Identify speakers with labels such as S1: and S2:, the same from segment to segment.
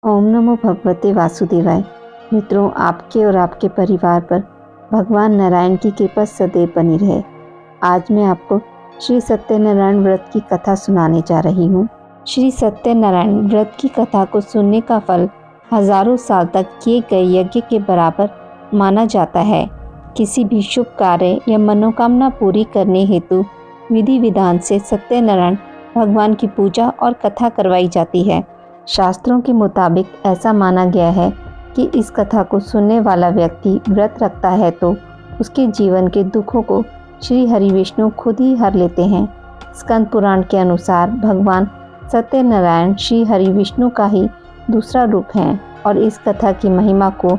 S1: ओम नमो भगवते वासुदेवाय। मित्रों, आपके और आपके परिवार पर भगवान नारायण की कृपा सदैव बनी रहे। आज मैं आपको श्री सत्यनारायण व्रत की कथा सुनाने जा रही हूँ। श्री सत्यनारायण व्रत की कथा को सुनने का फल हजारों साल तक किए गए यज्ञ के बराबर माना जाता है। किसी भी शुभ कार्य या मनोकामना पूरी करने हेतु विधि विधान से सत्यनारायण भगवान की पूजा और कथा करवाई जाती है। शास्त्रों के मुताबिक ऐसा माना गया है कि इस कथा को सुनने वाला व्यक्ति व्रत रखता है तो उसके जीवन के दुखों को श्री हरि विष्णु खुद ही हर लेते हैं। स्कंद पुराण के अनुसार भगवान सत्यनारायण श्री हरि विष्णु का ही दूसरा रूप हैं और इस कथा की महिमा को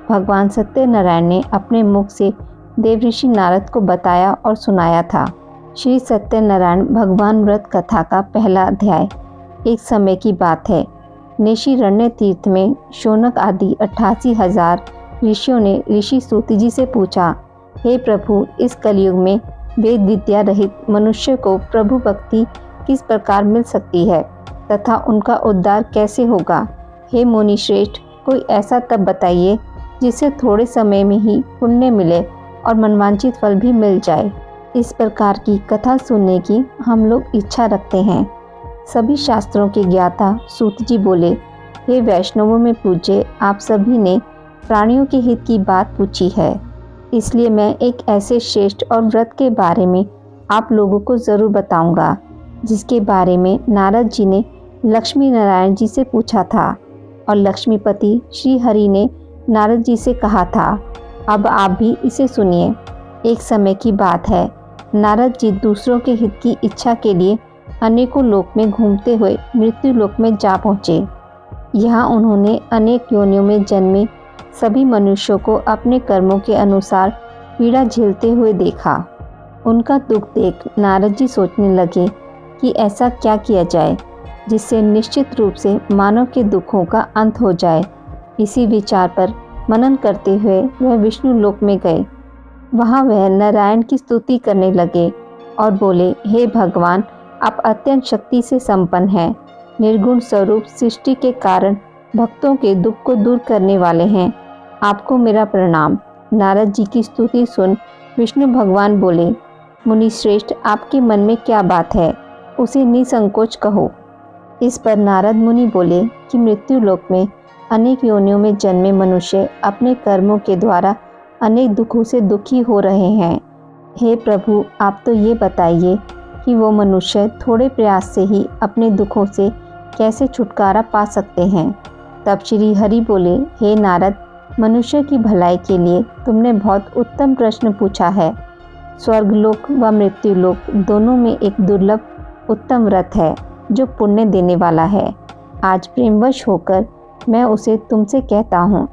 S1: भगवान सत्यनारायण ने अपने मुख से देवऋषि नारद को बताया और सुनाया था। श्री सत्यनारायण भगवान व्रत कथा का पहला अध्याय। एक समय की बात है, नेशिरण्य तीर्थ में शौनक आदि 88,000 ऋषियों ने ऋषि सूत जी से पूछा, हे प्रभु, इस कलयुग में वेद विद्या रहित मनुष्य को प्रभु भक्ति किस प्रकार मिल सकती है तथा उनका उद्धार कैसे होगा। हे मुनि श्रेष्ठ, कोई ऐसा तप बताइए जिससे थोड़े समय में ही पुण्य मिले और मनवांछित फल भी मिल जाए। इस प्रकार की कथा सुनने की हम लोग इच्छा रखते हैं। सभी शास्त्रों के ज्ञाता सूत जी बोले, हे वैष्णवों में पूज्य, आप सभी ने प्राणियों के हित की बात पूछी है, इसलिए मैं एक ऐसे श्रेष्ठ और व्रत के बारे में आप लोगों को जरूर बताऊंगा जिसके बारे में नारद जी ने लक्ष्मी नारायण जी से पूछा था और लक्ष्मीपति श्री हरि ने नारद जी से कहा था। अब आप भी इसे सुनिए। एक समय की बात है, नारद जी दूसरों के हित की इच्छा के लिए अनेकों लोक में घूमते हुए मृत्यु लोक में जा पहुँचे। यहाँ उन्होंने अनेक योनियों में जन्मे सभी मनुष्यों को अपने कर्मों के अनुसार पीड़ा झेलते हुए देखा। उनका दुख देख नारद जी सोचने लगे कि ऐसा क्या किया जाए जिससे निश्चित रूप से मानव के दुखों का अंत हो जाए। इसी विचार पर मनन करते हुए वह विष्णु लोक में गए। वहाँ वह नारायण की स्तुति करने लगे और बोले, हे भगवान, आप अत्यंत शक्ति से संपन्न हैं, निर्गुण स्वरूप सृष्टि के कारण भक्तों के दुख को दूर करने वाले हैं, आपको मेरा प्रणाम। नारद जी की स्तुति सुन विष्णु भगवान बोले, मुनि श्रेष्ठ, आपके मन में क्या बात है, उसे निसंकोच कहो। इस पर नारद मुनि बोले कि मृत्यु लोक में अनेक योनियों में जन्मे मनुष्य अपने कर्मों के द्वारा अनेक दुखों से दुखी हो रहे हैं। हे प्रभु, आप तो ये बताइए कि वो मनुष्य थोड़े प्रयास से ही अपने दुखों से कैसे छुटकारा पा सकते हैं। तब श्री हरि बोले, हे नारद, मनुष्य की भलाई के लिए तुमने बहुत उत्तम प्रश्न पूछा है। स्वर्गलोक व मृत्युलोक दोनों में एक दुर्लभ उत्तम व्रत है जो पुण्य देने वाला है। आज प्रेमवश होकर मैं उसे तुमसे कहता हूँ।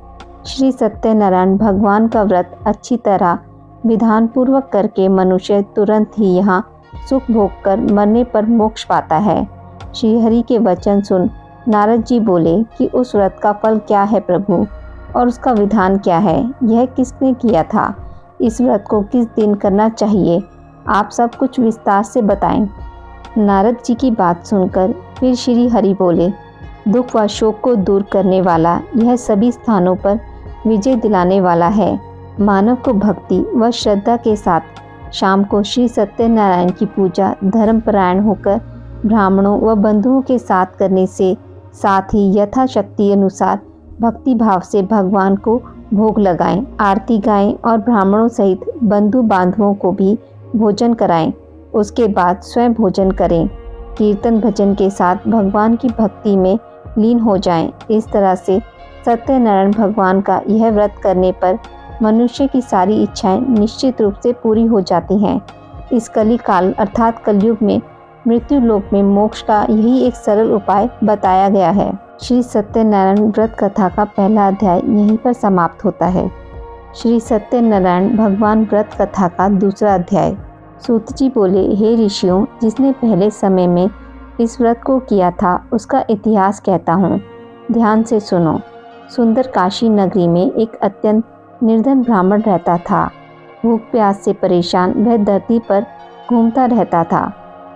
S1: श्री सत्यनारायण भगवान का व्रत अच्छी तरह विधान पूर्वक करके मनुष्य तुरंत ही यहाँ सुख भोग कर मरने पर मोक्ष पाता है। श्री हरि के वचन सुन नारद जी बोले कि उस व्रत का फल क्या है प्रभु, और उसका विधान क्या है, यह किसने किया था, इस व्रत को किस दिन करना चाहिए, आप सब कुछ विस्तार से बताएं। नारद जी की बात सुनकर फिर श्री हरि बोले, दुख व शोक को दूर करने वाला, यह सभी स्थानों पर विजय दिलाने वाला है। मानव को भक्ति व श्रद्धा के साथ शाम को श्री सत्यनारायण की पूजा धर्मपरायण होकर ब्राह्मणों व बंधुओं के साथ करने से, साथ ही यथाशक्ति अनुसार भक्ति भाव से भगवान को भोग लगाएं, आरती गाएं और ब्राह्मणों सहित बंधु बांधवों को भी भोजन कराएं। उसके बाद स्वयं भोजन करें। कीर्तन भजन के साथ भगवान की भक्ति में लीन हो जाएं। इस तरह से सत्यनारायण भगवान का यह व्रत करने पर मनुष्य की सारी इच्छाएं निश्चित रूप से पूरी हो जाती हैं। इस कली काल अर्थात कलयुग में मृत्यु लोक में मोक्ष का यही एक सरल उपाय बताया गया है। श्री सत्यनारायण व्रत कथा का पहला अध्याय यहीं पर समाप्त होता है। श्री सत्यनारायण भगवान व्रत कथा का दूसरा अध्याय। सूत जी बोले, हे ऋषियों, जिसने पहले समय में इस व्रत को किया था उसका इतिहास कहता हूँ, ध्यान से सुनो। सुंदर काशी नगरी में एक अत्यंत निर्धन ब्राह्मण रहता था। भूख प्यास से परेशान वह धरती पर घूमता रहता था।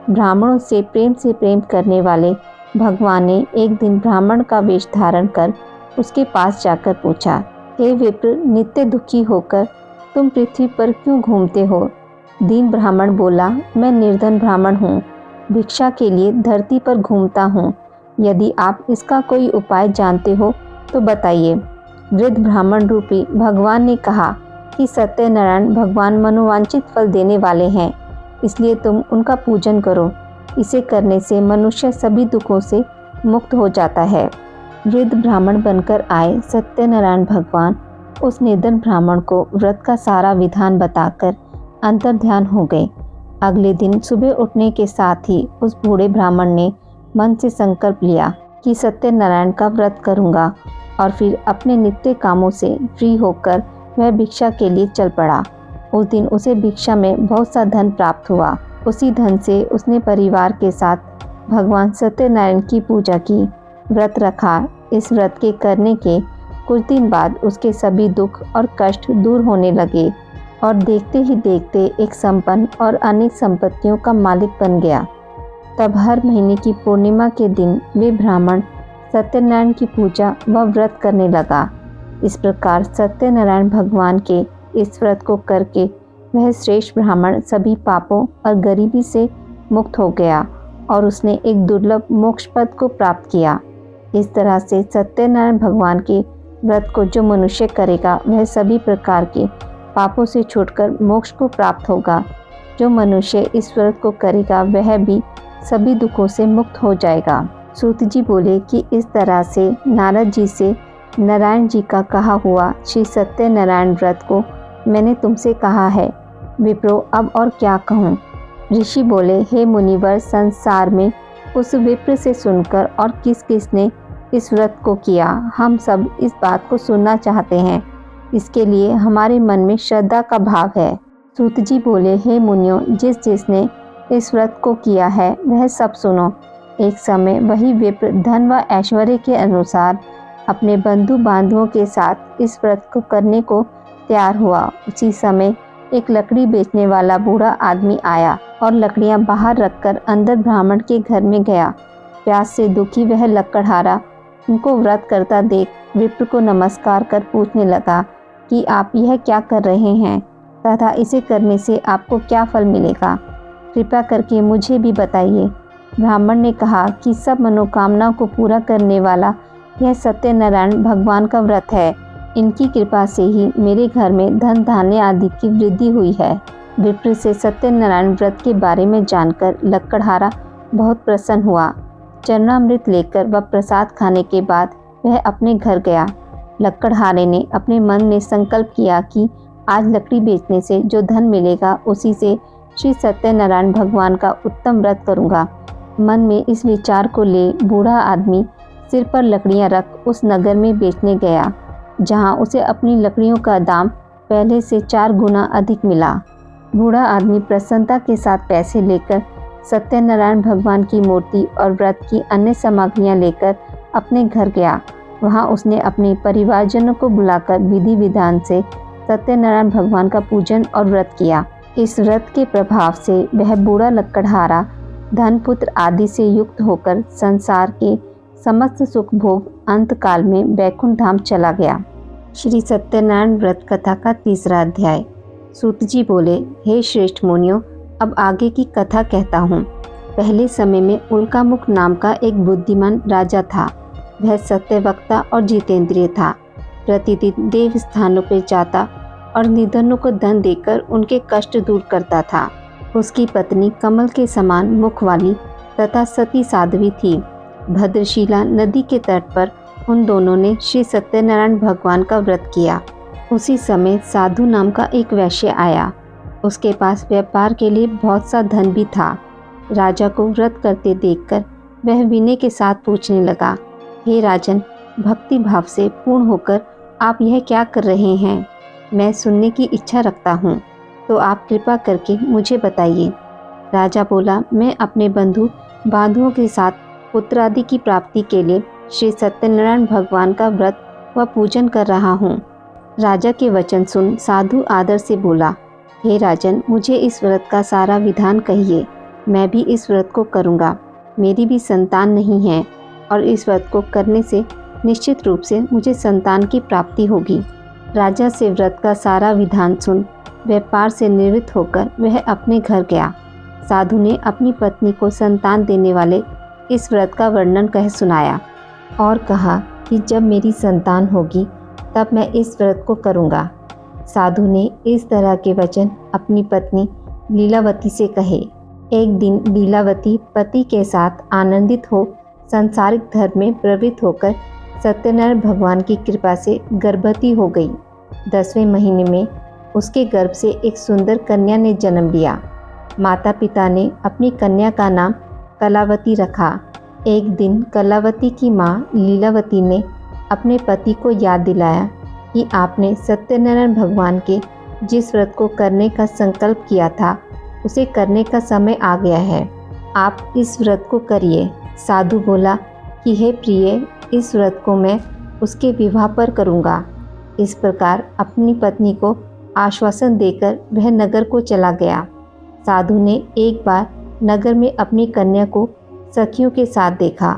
S1: ब्राह्मणों से प्रेम करने वाले भगवान ने एक दिन ब्राह्मण का वेश धारण कर उसके पास जाकर पूछा, हे विप्र, नित्य दुखी होकर तुम पृथ्वी पर क्यों घूमते हो? दीन ब्राह्मण बोला, मैं निर्धन ब्राह्मण हूँ, भिक्षा के लिए धरती पर घूमता हूँ। यदि आप इसका कोई उपाय जानते हो तो बताइए। वृद्ध ब्राह्मण रूपी भगवान ने कहा कि सत्यनारायण भगवान मनोवांछित फल देने वाले हैं, इसलिए तुम उनका पूजन करो। इसे करने से मनुष्य सभी दुखों से मुक्त हो जाता है। वृद्ध ब्राह्मण बनकर आए सत्यनारायण भगवान उस निर्धन ब्राह्मण को व्रत का सारा विधान बताकर अंतर्ध्यान हो गए। अगले दिन सुबह उठने के साथ ही उस बूढ़े ब्राह्मण ने मन से संकल्प लिया कि सत्यनारायण का व्रत करूंगा, और फिर अपने नित्य कामों से फ्री होकर वह भिक्षा के लिए चल पड़ा। उस दिन उसे भिक्षा में बहुत सा धन प्राप्त हुआ। उसी धन से उसने परिवार के साथ भगवान सत्यनारायण की पूजा की, व्रत रखा। इस व्रत के करने के कुछ दिन बाद उसके सभी दुख और कष्ट दूर होने लगे और देखते ही देखते एक संपन्न और अनेक संपत्तियों का मालिक बन गया। तब हर महीने की पूर्णिमा के दिन वे ब्राह्मण सत्यनारायण की पूजा व व्रत करने लगा। इस प्रकार सत्यनारायण भगवान के इस व्रत को करके वह श्रेष्ठ ब्राह्मण सभी पापों और गरीबी से मुक्त हो गया और उसने एक दुर्लभ मोक्ष पद को प्राप्त किया। इस तरह से सत्यनारायण भगवान के व्रत को जो मनुष्य करेगा वह सभी प्रकार के पापों से छूटकर मोक्ष को प्राप्त होगा। जो मनुष्य इस व्रत को करेगा वह भी सभी दुखों से मुक्त हो जाएगा। सूत जी बोले कि इस तरह से नारद जी से नारायण जी का कहा हुआ श्री सत्यनारायण व्रत को मैंने तुमसे कहा है। विप्रो, अब और क्या कहूँ? ऋषि बोले, हे मुनिवर, संसार में उस विप्र से सुनकर और किस किस ने इस व्रत को किया, हम सब इस बात को सुनना चाहते हैं। इसके लिए हमारे मन में श्रद्धा का भाव है। सूत जी बोले, हे मुनियों, जिस जिसने इस व्रत को किया है वह सब सुनो। एक समय वही विप्र धन व ऐश्वर्य के अनुसार अपने बंधु बांधवों के साथ इस व्रत को करने को तैयार हुआ। उसी समय एक लकड़ी बेचने वाला बूढ़ा आदमी आया और लकड़ियां बाहर रखकर अंदर ब्राह्मण के घर में गया। प्यास से दुखी वह लकड़हारा उनको व्रत करता देख विप्र को नमस्कार कर पूछने लगा कि आप यह क्या कर रहे हैं तथा इसे करने से आपको क्या फल मिलेगा? कृपा करके मुझे भी बताइए। ब्राह्मण ने कहा कि सब मनोकामनाओं को पूरा करने वाला यह सत्यनारायण भगवान का व्रत है। इनकी कृपा से ही मेरे घर में धन धान्य आदि की वृद्धि हुई है। विप्र से सत्यनारायण व्रत के बारे में जानकर लकड़हारा बहुत प्रसन्न हुआ। चरणामृत लेकर व प्रसाद खाने के बाद वह अपने घर गया। लकड़हारे ने अपने मन में संकल्प किया कि आज लकड़ी बेचने से जो धन मिलेगा उसी से श्री सत्यनारायण भगवान का उत्तम व्रत करूंगा। मन में इस विचार को ले बूढ़ा आदमी सिर पर लकड़ियां रख उस नगर में बेचने गया, जहां उसे अपनी लकड़ियों का दाम पहले से 4 गुना अधिक मिला। बूढ़ा आदमी प्रसन्नता के साथ पैसे लेकर सत्यनारायण भगवान की मूर्ति और व्रत की अन्य सामग्रियां लेकर अपने घर गया। वहां उसने अपने परिवारजनों को बुलाकर विधि विधान से सत्यनारायण भगवान का पूजन और व्रत किया। इस व्रत के प्रभाव से वह बूढ़ा लकड़हारा धन पुत्र आदि से युक्त होकर संसार के समस्त सुख भोग अंत काल में वैकुंठ धाम चला गया। श्री सत्यनारायण व्रत कथा का 3रा अध्याय। सूत जी बोले, हे श्रेष्ठ मुनियों, अब आगे की कथा कहता हूँ। पहले समय में उल्कामुख नाम का एक बुद्धिमान राजा था। वह सत्यवक्ता और जितेंद्रिय था। प्रतिदिन देव स्थानों पर जाता और निर्धनों को धन देकर उनके कष्ट दूर करता था। उसकी पत्नी कमल के समान मुख वाली तथा सती साध्वी थी। भद्रशिला नदी के तट पर उन दोनों ने श्री सत्यनारायण भगवान का व्रत किया। उसी समय साधु नाम का एक वैश्य आया। उसके पास व्यापार के लिए बहुत सा धन भी था। राजा को व्रत करते देखकर वह विनय के साथ पूछने लगा, हे राजन, भक्ति भाव से पूर्ण होकर आप यह क्या कर रहे हैं? मैं सुनने की इच्छा रखता हूँ, तो आप कृपा करके मुझे बताइए। राजा बोला, मैं अपने बंधु बांधवों के साथ पुत्र आदि की प्राप्ति के लिए श्री सत्यनारायण भगवान का व्रत व पूजन कर रहा हूँ। राजा के वचन सुन साधु आदर से बोला, हे राजन, मुझे इस व्रत का सारा विधान कहिए, मैं भी इस व्रत को करूँगा। मेरी भी संतान नहीं है और इस व्रत को करने से निश्चित रूप से मुझे संतान की प्राप्ति होगी। राजा से व्रत का सारा विधान सुन व्यापार से निवृत्त होकर वह अपने घर गया। साधु ने अपनी पत्नी को संतान देने वाले इस व्रत का वर्णन कह सुनाया और कहा कि जब मेरी संतान होगी तब मैं इस व्रत को करूँगा। साधु ने इस तरह के वचन अपनी पत्नी लीलावती से कहे। एक दिन लीलावती पति के साथ आनंदित हो सांसारिक धर्म में प्रवृत्त होकर सत्यनारायण भगवान की कृपा से गर्भवती हो गई। 10वें महीने में उसके गर्भ से एक सुंदर कन्या ने जन्म लिया। माता पिता ने अपनी कन्या का नाम कलावती रखा। एक दिन कलावती की माँ लीलावती ने अपने पति को याद दिलाया कि आपने सत्यनारायण भगवान के जिस व्रत को करने का संकल्प किया था उसे करने का समय आ गया है, आप इस व्रत को करिए। साधु बोला कि हे प्रिय, इस व्रत को मैं उसके विवाह पर करूँगा। इस प्रकार अपनी पत्नी को आश्वासन देकर वह नगर को चला गया। साधु ने एक बार नगर में अपनी कन्या को सखियों के साथ देखा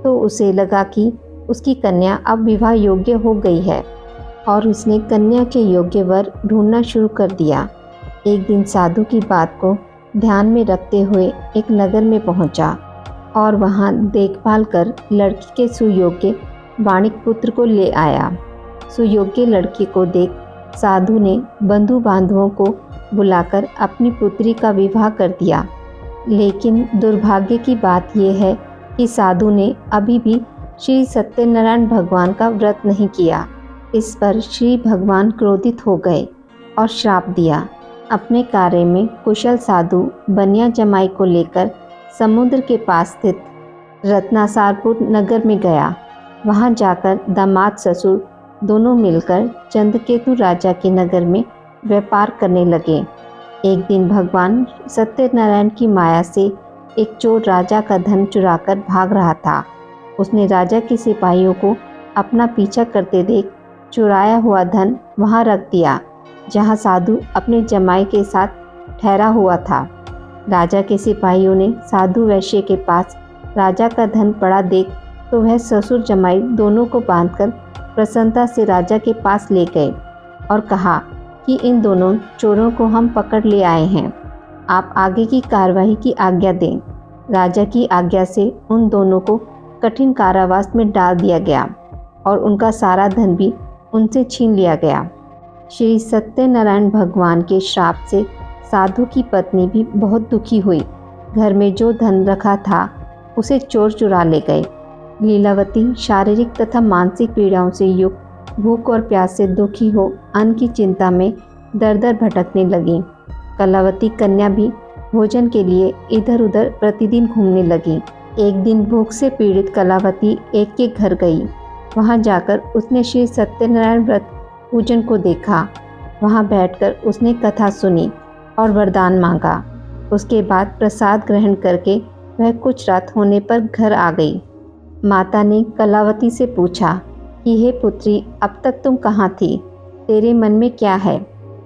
S1: तो उसे लगा कि उसकी कन्या अब विवाह योग्य हो गई है और उसने कन्या के योग्य वर ढूंढना शुरू कर दिया। एक दिन साधु की बात को ध्यान में रखते हुए एक नगर में पहुंचा और वहां देखभाल कर लड़की के सुयोग्य वाणिक पुत्र को ले आया। सुयोग्य लड़की को देख साधु ने बंधु बांधवों को बुलाकर अपनी पुत्री का विवाह कर दिया। लेकिन दुर्भाग्य की बात यह है कि साधु ने अभी भी श्री सत्यनारायण भगवान का व्रत नहीं किया। इस पर श्री भगवान क्रोधित हो गए और श्राप दिया। अपने कार्य में कुशल साधु बनिया जमाई को लेकर समुद्र के पास स्थित रत्नासारपुर नगर में गया। वहां जाकर दामाद ससुर दोनों मिलकर चंद्रकेतु राजा के नगर में व्यापार करने लगे। एक दिन भगवान सत्यनारायण की माया से एक चोर राजा का धन चुराकर भाग रहा था। उसने राजा के सिपाहियों को अपना पीछा करते देख चुराया हुआ धन वहां रख दिया जहां साधु अपने जमाई के साथ ठहरा हुआ था। राजा के सिपाहियों ने साधु वैश्य के पास राजा का धन पड़ा देख तो वह ससुर जमाई दोनों को बांधकर प्रसन्नता से राजा के पास ले गए और कहा कि इन दोनों चोरों को हम पकड़ ले आए हैं, आप आगे की कार्रवाई की आज्ञा दें। राजा की आज्ञा से उन दोनों को कठिन कारावास में डाल दिया गया और उनका सारा धन भी उनसे छीन लिया गया। श्री सत्यनारायण भगवान के श्राप से साधु की पत्नी भी बहुत दुखी हुई। घर में जो धन रखा था उसे चोर चुरा ले गए। लीलावती शारीरिक तथा मानसिक पीड़ाओं से युक्त भूख और प्यास से दुखी हो अन्न की चिंता में दर दर भटकने लगी। कलावती कन्या भी भोजन के लिए इधर उधर प्रतिदिन घूमने लगी। एक दिन भूख से पीड़ित कलावती एक के घर गई। वहां जाकर उसने श्री सत्यनारायण व्रत पूजन को देखा। वहां बैठकर उसने कथा सुनी और वरदान मांगा। उसके बाद प्रसाद ग्रहण करके वह कुछ रात होने पर घर आ गई। माता ने कलावती से पूछा कि हे पुत्री, अब तक तुम कहाँ थी? तेरे मन में क्या है?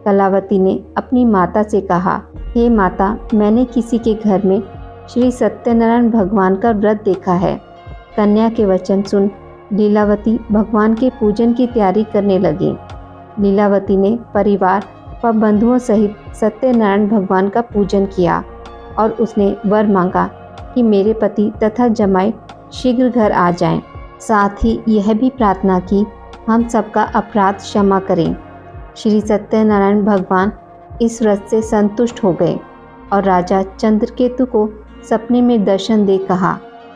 S1: कलावती ने अपनी माता से कहा, हे माता, मैंने किसी के घर में श्री सत्यनारायण भगवान का व्रत देखा है। कन्या के वचन सुन लीलावती भगवान के पूजन की तैयारी करने लगी। लीलावती ने परिवार व बंधुओं सहित सत्यनारायण भगवान का पूजन किया और उसने वर मांगा कि मेरे पति तथा जमाई शीघ्र घर आ जाएं। साथ ही यह भी प्रार्थना की हम सबका अपराध क्षमा करें। श्री सत्यनारायण भगवान इस व्रत से संतुष्ट हो गए और राजा चंद्रकेतु को सपने में दर्शन दे कहा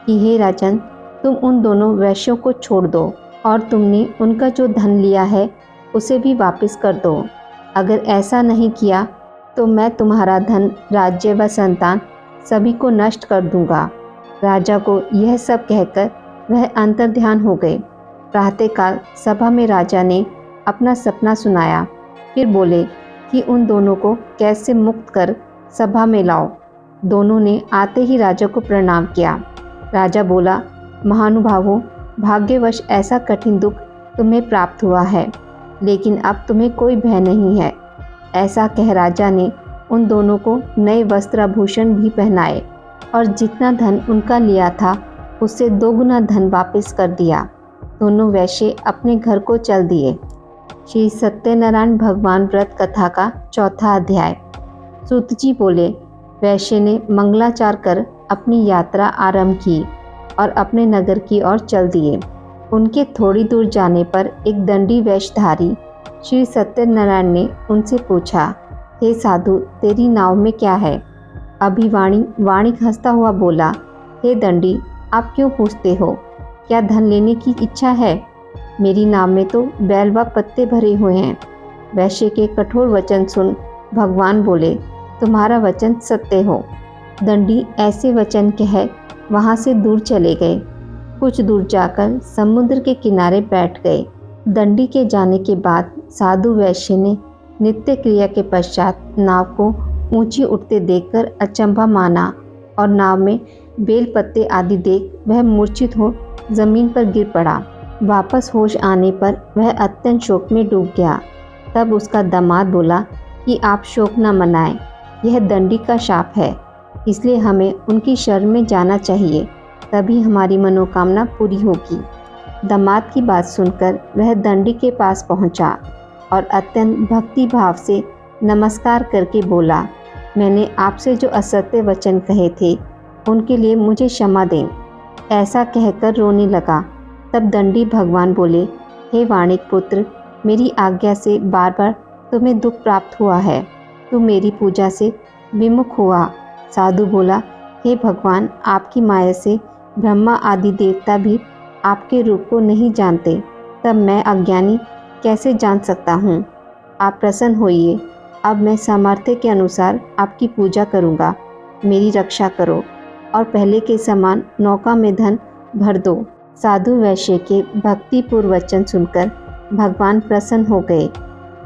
S1: कि हे राजन, तुम उन दोनों वैश्यों को छोड़ दो और तुमने उनका जो धन लिया है उसे भी वापस कर दो। अगर ऐसा नहीं किया तो मैं तुम्हारा धन, राज्य व संतान सभी को नष्ट कर दूंगा। राजा को यह सब कहकर वह अंतर्ध्यान हो गए। प्रातःकाल सभा में राजा ने अपना सपना सुनाया। फिर बोले कि उन दोनों को कैसे मुक्त कर सभा में लाओ। दोनों ने आते ही राजा को प्रणाम किया। राजा बोला, महानुभावों, भाग्यवश ऐसा कठिन दुख तुम्हें प्राप्त हुआ है, लेकिन अब तुम्हें कोई भय नहीं है। ऐसा कह राजा ने उन दोनों को नए वस्त्राभूषण भी पहनाए और जितना धन उनका लिया था उससे 2 गुना धन वापस कर दिया। दोनों वैश्य अपने घर को चल दिए। श्री सत्यनारायण भगवान व्रत कथा का चौथा अध्याय। सूत जी बोले, वैश्य ने मंगलाचार कर अपनी यात्रा आरंभ की और अपने नगर की ओर चल दिए। उनके थोड़ी दूर जाने पर एक दंडी वेशधारी श्री सत्यनारायण ने उनसे पूछा, हे साधु, तेरी नाव में क्या है? वाणिक हंसता हुआ बोला, हे दंडी, आप क्यों पूछते हो? क्या धन लेने की इच्छा है? मेरी नाव में तो बैल व पत्ते भरे हुए हैं। वैश्य के कठोर वचन सुन भगवान बोले, तुम्हारा वचन सत्य हो। दंडी ऐसे वचन कह वहाँ से दूर चले गए। कुछ दूर जाकर समुद्र के किनारे बैठ गए। दंडी के जाने के बाद साधु वैश्य ने नित्य क्रिया के पश्चात नाव को ऊंची उठते देखकर अचंभा माना और नाव में बेल पत्ते आदि देख वह मूर्छित हो जमीन पर गिर पड़ा। वापस होश आने पर वह अत्यंत शोक में डूब गया। तब उसका दामाद बोला कि आप शोक न मनाएं, यह दंडी का शाप है, इसलिए हमें उनकी शरण में जाना चाहिए, तभी हमारी मनोकामना पूरी होगी। दामाद की बात सुनकर वह दंडी के पास पहुंचा और अत्यंत भक्ति भाव से नमस्कार करके बोला, मैंने आपसे जो असत्य वचन कहे थे उनके लिए मुझे क्षमा दें। ऐसा कहकर रोने लगा। तब दंडी भगवान बोले, हे वाणिक पुत्र, मेरी आज्ञा से बार बार तुम्हें दुख प्राप्त हुआ है। तू मेरी पूजा से विमुख हुआ। साधु बोला, हे भगवान, आपकी माया से ब्रह्मा आदि देवता भी आपके रूप को नहीं जानते, तब मैं अज्ञानी कैसे जान सकता हूँ? आप प्रसन्न होइए। अब मैं सामर्थ्य के अनुसार आपकी पूजा करूँगा। मेरी रक्षा करो और पहले के समान नौका में धन भर दो। साधु वैश्य के भक्तिपूर्ण वचन सुनकर भगवान प्रसन्न हो गए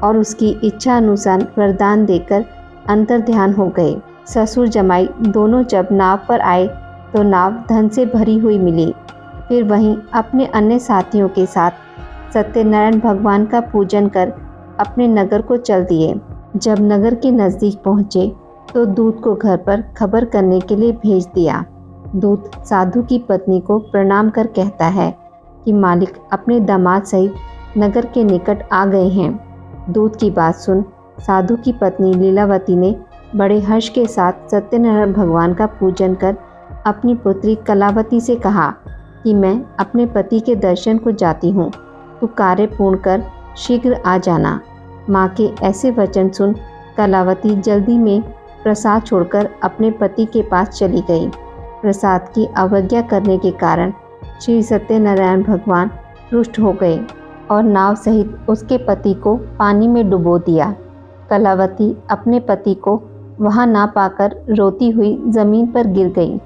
S1: और उसकी इच्छा अनुसार वरदान देकर अंतर ध्यान हो गए। ससुर जमाई दोनों जब नाव पर आए तो नाव धन से भरी हुई मिली। फिर वहीं अपने अन्य साथियों के साथ सत्यनारायण भगवान का पूजन कर अपने नगर को चल दिए। जब नगर के नज़दीक पहुँचे तो दूत को घर पर खबर करने के लिए भेज दिया। दूत साधु की पत्नी को प्रणाम कर कहता है कि मालिक अपने दामाद सहित नगर के निकट आ गए हैं। दूत की बात सुन साधु की पत्नी लीलावती ने बड़े हर्ष के साथ सत्यनारायण भगवान का पूजन कर अपनी पुत्री कलावती से कहा कि मैं अपने पति के दर्शन को जाती हूँ, तू कार्य पूर्ण कर शीघ्र आ जाना। माँ के ऐसे वचन सुन कलावती जल्दी में प्रसाद छोड़कर अपने पति के पास चली गई। प्रसाद की अवज्ञा करने के कारण श्री सत्यनारायण भगवान रुष्ट हो गए और नाव सहित उसके पति को पानी में डुबो दिया। कलावती अपने पति को वहां ना पाकर रोती हुई जमीन पर गिर गई।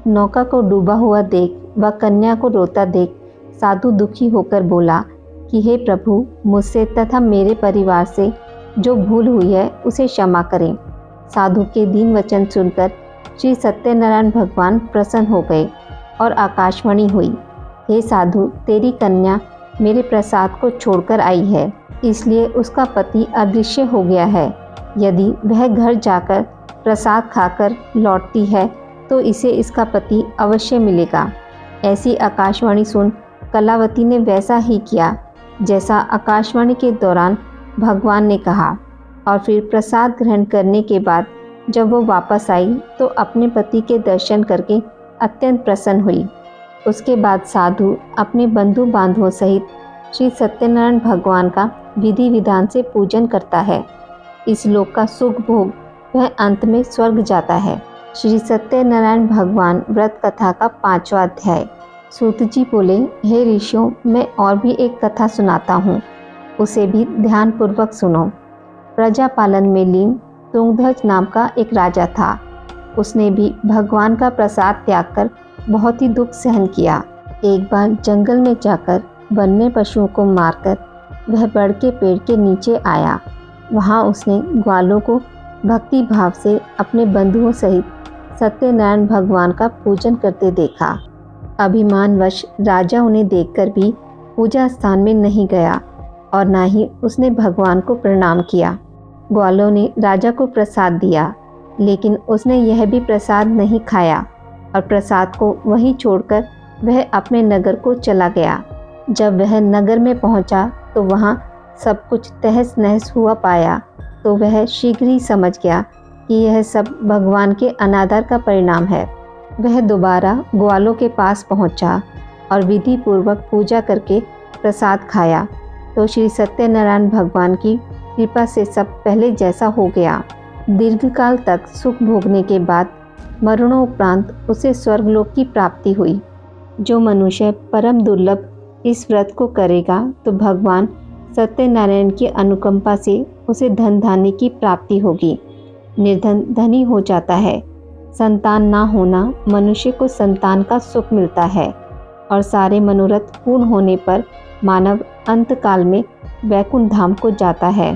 S1: नौका को डूबा हुआ देख व कन्या को रोता देख साधु दुखी होकर बोला कि हे प्रभु, मुझसे तथा मेरे परिवार से जो भूल हुई है उसे क्षमा करें। साधु के दीन वचन सुनकर श्री सत्यनारायण भगवान प्रसन्न हो गए और आकाशवाणी हुई, हे साधु, तेरी कन्या मेरे प्रसाद को छोड़कर आई है, इसलिए उसका पति अदृश्य हो गया है। यदि वह घर जाकर प्रसाद खाकर लौटती है तो इसे इसका पति अवश्य मिलेगा। ऐसी आकाशवाणी सुन कलावती ने वैसा ही किया जैसा आकाशवाणी के दौरान भगवान ने कहा और फिर प्रसाद ग्रहण करने के बाद जब वो वापस आई तो अपने पति के दर्शन करके अत्यंत प्रसन्न हुई। उसके बाद साधु अपने बंधु बांधवों सहित श्री सत्यनारायण भगवान का विधि विधान से पूजन करता है। इस लोक का सुख भोग वह अंत में स्वर्ग जाता है। श्री सत्यनारायण भगवान व्रत कथा का 5वां अध्याय। सूत जी बोले, हे ऋषियों, मैं और भी एक कथा सुनाता हूँ, उसे भी ध्यानपूर्वक सुनो। प्रजा पालन में लीन तुंगध्वज नाम का एक राजा था। उसने भी भगवान का प्रसाद त्याग कर बहुत ही दुख सहन किया। एक बार जंगल में जाकर वन्य पशुओं को मारकर वह बड़ के पेड़ के नीचे आया। वहाँ उसने ग्वालों को भक्ति भाव से अपने बंधुओं सहित सत्यनारायण भगवान का पूजन करते देखा। अभिमानवश राजा उन्हें देखकर भी पूजा स्थान में नहीं गया और न ही उसने भगवान को प्रणाम किया। ग्वालों ने राजा को प्रसाद दिया, लेकिन उसने यह भी प्रसाद नहीं खाया और प्रसाद को वहीं छोड़कर वह अपने नगर को चला गया। जब वह नगर में पहुंचा तो वहां सब कुछ तहस नहस हुआ पाया तो वह शीघ्र ही समझ गया कि यह सब भगवान के अनादर का परिणाम है। वह दोबारा ग्वालों के पास पहुंचा और विधि पूर्वक पूजा करके प्रसाद खाया तो श्री सत्यनारायण भगवान की कृपा से सब पहले जैसा हो गया। दीर्घकाल तक सुख भोगने के बाद मरणोपरांत उसे स्वर्गलोक की प्राप्ति हुई। जो मनुष्य परम दुर्लभ इस व्रत को करेगा तो भगवान सत्यनारायण की अनुकंपा से उसे धन धान्य की प्राप्ति होगी। निर्धन धनी हो जाता है। संतान ना होना मनुष्य को संतान का सुख मिलता है और सारे मनोरथ पूर्ण होने पर मानव अंत काल में वैकुंठ धाम को जाता है।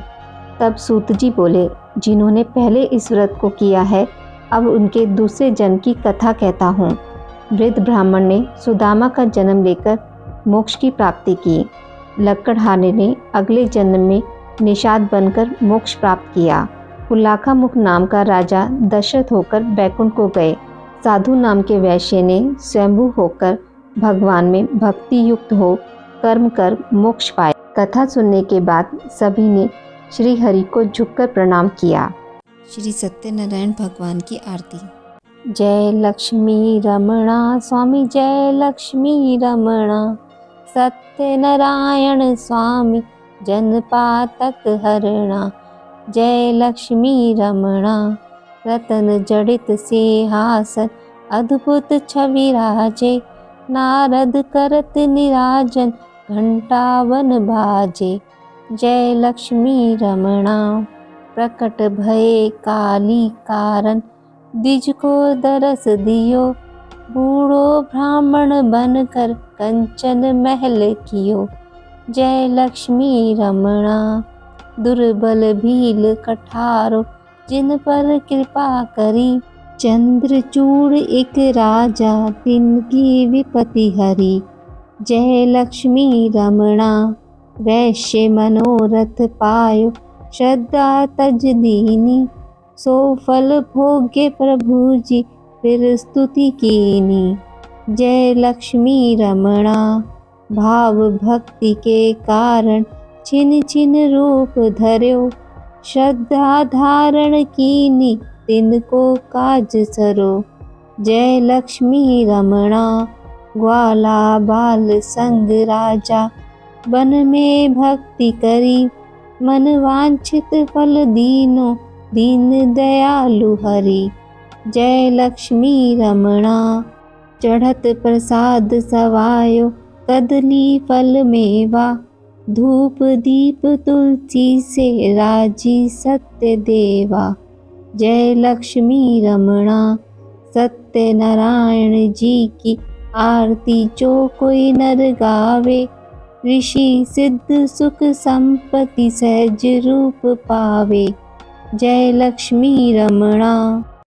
S1: तब सूत जी बोले, जिन्होंने पहले इस व्रत को किया है अब उनके दूसरे जन्म की कथा कहता हूँ। वृद्ध ब्राह्मण ने सुदामा का जन्म लेकर मोक्ष की प्राप्ति की। लक्कड़हारे ने अगले जन्म में निषाद बनकर मोक्ष प्राप्त किया। पुलाखा मुख नाम का राजा दशरथ होकर बैकुंठ को गए। साधु नाम के वैश्य ने स्वयंभू होकर भगवान में भक्ति युक्त हो कर्म कर मोक्ष पाया। कथा सुनने के बाद सभी ने श्री हरि को झुककर प्रणाम किया।
S2: श्री सत्यनारायण भगवान की आरती।
S1: जय लक्ष्मी रमणा स्वामी, जय लक्ष्मी रमणा। सत्यनारायण स्वामी जन पातक हरणा। जय लक्ष्मी रमणा। रतन जड़ित सिंहासन अद्भुत छवि राजे। नारद करत निराजन घंटावन बाजे। जय लक्ष्मी रमणा। प्रकट भये काली कारण द्विज को दरस दियो। बूढ़ो ब्राह्मण बनकर कंचन महल कियो। जय लक्ष्मी रमणा। दुर्बल भील कठारो जिन पर कृपा करी। चंद्रचूड़ एक राजा तिनकी विपत्ति हरी। जय लक्ष्मी रमणा। वैश्य मनोरथ पायो श्रद्धा तज दीनी। सो फल भोग्य प्रभु जी फिर स्तुति कीनी। जय लक्ष्मी रमणा। भाव भक्ति के कारण छिन छिन रूप धर्यो। श्रद्धा धारण कीनी तिनको काज सरो। जय लक्ष्मी रमणा। ग्वाला बाल संग राजा वन में भक्ति करी। मन वांछित फल दीनो दीन दयालु हरि। जय लक्ष्मी रमणा। चढ़त प्रसाद सवायो कदली फल मेवा। धूप दीप तुलसी से राजी सत्य देवा। जय लक्ष्मी रमणा। सत्यनारायण जी की आरती जो कोई नर गावे। ऋषि सिद्ध सुख संपत्ति सहज रूप पावे। जय लक्ष्मी रमणा।